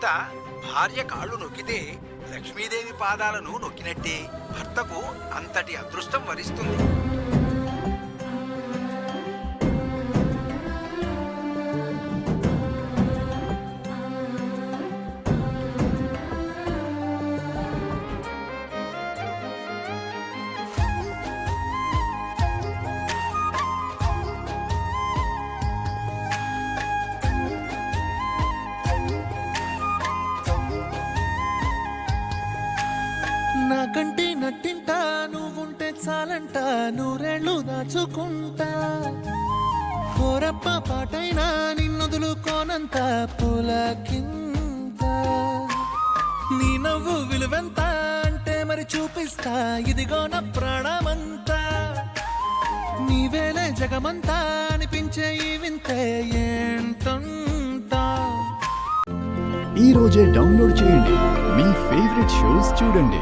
భర్త భార్య కాళ్ళు నొక్కితే లక్ష్మీదేవి పాదాలను నొక్కినట్టే భర్తకు అంతటి అదృష్టం వరిస్తుంది. నాకంటే నట్టింటా నువ్వుంటే చాలంట నూరేళ్ళు దాచుకుంటా కోరప్ప పాటైనా నిన్నొదులుకోనంత పులకింత నీ నవ్వు విలువెంత అంటే మరి చూపిస్తా ఇదిగో నా ప్రాణమంతా నీవేలే జగమంతా అనిపించే ఈ వింతే ఏంటంటా. ఈ రోజే డౌన్లోడ్ చేయండి, మీ ఫేవరెట్ షోస్ చూడండి.